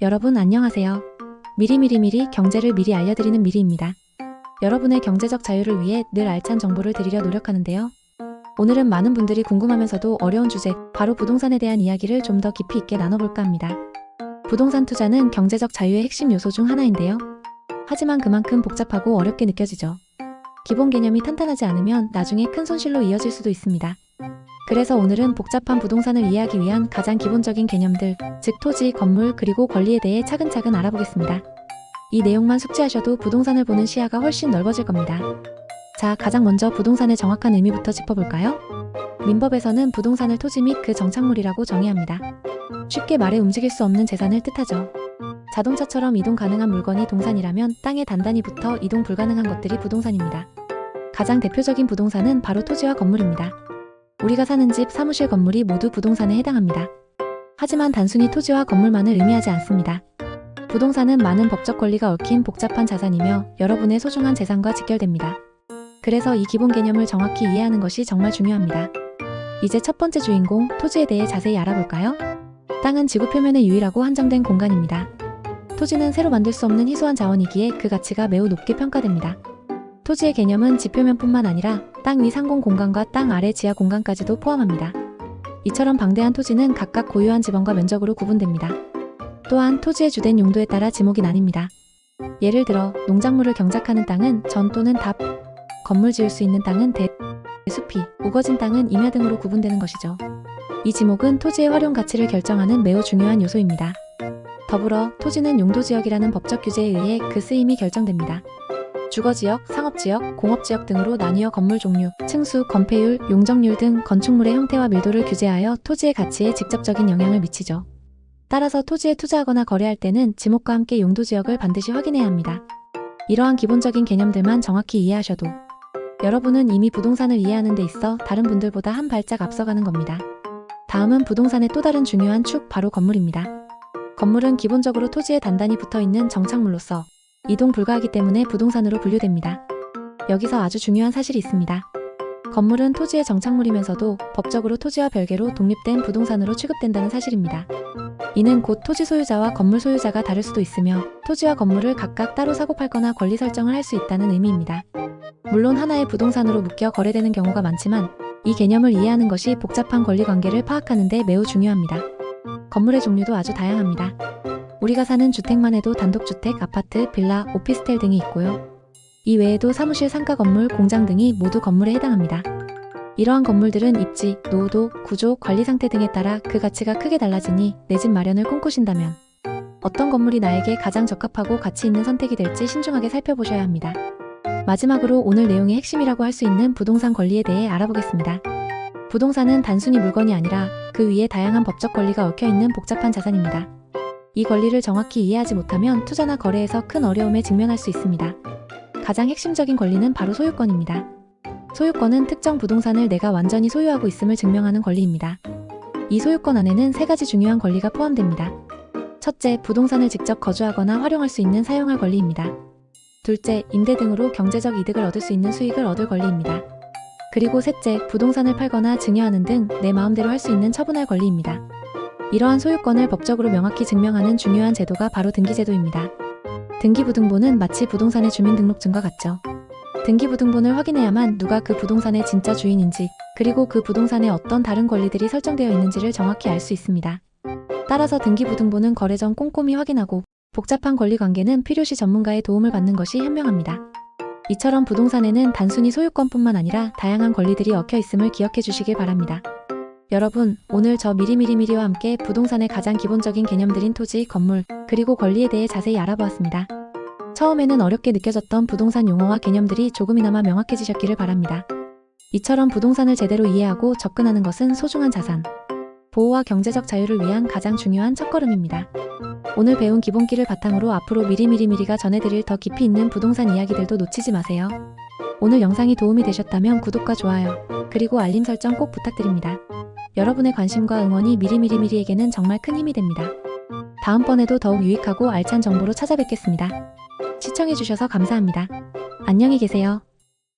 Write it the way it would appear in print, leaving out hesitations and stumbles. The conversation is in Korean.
여러분 안녕하세요. 미리미리미리 경제를 미리 알려드리는 미리입니다. 여러분의 경제적 자유를 위해 늘 알찬 정보를 드리려 노력하는데요. 오늘은 많은 분들이 궁금하면서도 어려운 주제, 바로 부동산에 대한 이야기를 좀 더 깊이 있게 나눠볼까 합니다. 부동산 투자는 경제적 자유의 핵심 요소 중 하나인데요. 하지만 그만큼 복잡하고 어렵게 느껴지죠. 기본 개념이 탄탄하지 않으면 나중에 큰 손실로 이어질 수도 있습니다. 그래서 오늘은 복잡한 부동산을 이해하기 위한 가장 기본적인 개념들, 즉 토지, 건물, 그리고 권리에 대해 차근차근 알아보겠습니다. 이 내용만 숙지하셔도 부동산을 보는 시야가 훨씬 넓어질 겁니다. 자, 가장 먼저 부동산의 정확한 의미부터 짚어볼까요? 민법에서는 부동산을 토지 및 그 정착물이라고 정의합니다. 쉽게 말해 움직일 수 없는 재산을 뜻하죠. 자동차처럼 이동 가능한 물건이 동산이라면 땅에 단단히 붙어 이동 불가능한 것들이 부동산입니다. 가장 대표적인 부동산은 바로 토지와 건물입니다. 우리가 사는 집, 사무실, 건물이 모두 부동산에 해당합니다. 하지만 단순히 토지와 건물만을 의미하지 않습니다. 부동산은 많은 법적 권리가 얽힌 복잡한 자산이며 여러분의 소중한 재산과 직결됩니다. 그래서 이 기본 개념을 정확히 이해하는 것이 정말 중요합니다. 이제 첫 번째 주인공, 토지에 대해 자세히 알아볼까요? 땅은 지구 표면에 유일하고 한정된 공간입니다. 토지는 새로 만들 수 없는 희소한 자원이기에 그 가치가 매우 높게 평가됩니다. 토지의 개념은 지표면뿐만 아니라 땅 위 상공 공간과 땅 아래 지하 공간까지도 포함합니다. 이처럼 방대한 토지는 각각 고유한 지번과 면적으로 구분됩니다. 또한 토지의 주된 용도에 따라 지목이 나뉩니다. 예를 들어 농작물을 경작하는 땅은 전 또는 답, 건물 지을 수 있는 땅은 대, 숲이, 우거진 땅은 임야 등으로 구분되는 것이죠. 이 지목은 토지의 활용 가치를 결정하는 매우 중요한 요소입니다. 더불어 토지는 용도지역이라는 법적 규제에 의해 그 쓰임이 결정됩니다. 주거지역, 상업지역, 공업지역 등으로 나뉘어 건물 종류, 층수, 건폐율, 용적률 등 건축물의 형태와 밀도를 규제하여 토지의 가치에 직접적인 영향을 미치죠. 따라서 토지에 투자하거나 거래할 때는 지목과 함께 용도지역을 반드시 확인해야 합니다. 이러한 기본적인 개념들만 정확히 이해하셔도 여러분은 이미 부동산을 이해하는 데 있어 다른 분들보다 한 발짝 앞서가는 겁니다. 다음은 부동산의 또 다른 중요한 축, 바로 건물입니다. 건물은 기본적으로 토지에 단단히 붙어있는 정착물로서 이동 불가하기 때문에 부동산으로 분류됩니다. 여기서 아주 중요한 사실이 있습니다. 건물은 토지의 정착물이면서도 법적으로 토지와 별개로 독립된 부동산으로 취급된다는 사실입니다. 이는 곧 토지 소유자와 건물 소유자가 다를 수도 있으며 토지와 건물을 각각 따로 사고 팔거나 권리 설정을 할 수 있다는 의미입니다. 물론 하나의 부동산으로 묶여 거래되는 경우가 많지만 이 개념을 이해하는 것이 복잡한 권리 관계를 파악하는 데 매우 중요합니다. 건물의 종류도 아주 다양합니다. 우리가 사는 주택만 해도 단독주택, 아파트, 빌라, 오피스텔 등이 있고요. 이 외에도 사무실, 상가 건물, 공장 등이 모두 건물에 해당합니다. 이러한 건물들은 입지, 노후도, 구조, 관리 상태 등에 따라 그 가치가 크게 달라지니 내 집 마련을 꿈꾸신다면 어떤 건물이 나에게 가장 적합하고 가치 있는 선택이 될지 신중하게 살펴보셔야 합니다. 마지막으로 오늘 내용의 핵심이라고 할 수 있는 부동산 권리에 대해 알아보겠습니다. 부동산은 단순히 물건이 아니라 그 위에 다양한 법적 권리가 얽혀있는 복잡한 자산입니다. 이 권리를 정확히 이해하지 못하면 투자나 거래에서 큰 어려움에 직면할 수 있습니다. 가장 핵심적인 권리는 바로 소유권입니다. 소유권은 특정 부동산을 내가 완전히 소유하고 있음을 증명하는 권리입니다. 이 소유권 안에는 세 가지 중요한 권리가 포함됩니다. 첫째, 부동산을 직접 거주하거나 활용할 수 있는 사용할 권리입니다. 둘째, 임대 등으로 경제적 이득을 얻을 수 있는 수익을 얻을 권리입니다. 그리고 셋째, 부동산을 팔거나 증여하는 등 내 마음대로 할 수 있는 처분할 권리입니다. 이러한 소유권을 법적으로 명확히 증명하는 중요한 제도가 바로 등기제도입니다. 등기부등본은 마치 부동산의 주민등록증과 같죠. 등기부등본을 확인해야만 누가 그 부동산의 진짜 주인인지, 그리고 그 부동산에 어떤 다른 권리들이 설정되어 있는지를 정확히 알 수 있습니다. 따라서 등기부등본은 거래 전 꼼꼼히 확인하고 복잡한 권리관계는 필요시 전문가의 도움을 받는 것이 현명합니다. 이처럼 부동산에는 단순히 소유권뿐만 아니라 다양한 권리들이 얽혀 있음을 기억해 주시길 바랍니다. 여러분, 오늘 저 미리미리미리와 함께 부동산의 가장 기본적인 개념들인 토지, 건물, 그리고 권리에 대해 자세히 알아보았습니다. 처음에는 어렵게 느껴졌던 부동산 용어와 개념들이 조금이나마 명확해지셨기를 바랍니다. 이처럼 부동산을 제대로 이해하고 접근하는 것은 소중한 자산, 보호와 경제적 자유를 위한 가장 중요한 첫걸음입니다. 오늘 배운 기본기를 바탕으로 앞으로 미리미리미리가 전해드릴 더 깊이 있는 부동산 이야기들도 놓치지 마세요. 오늘 영상이 도움이 되셨다면 구독과 좋아요, 그리고 알림 설정 꼭 부탁드립니다. 여러분의 관심과 응원이 미리미리미리에게는 정말 큰 힘이 됩니다. 다음번에도 더욱 유익하고 알찬 정보로 찾아뵙겠습니다. 시청해주셔서 감사합니다. 안녕히 계세요.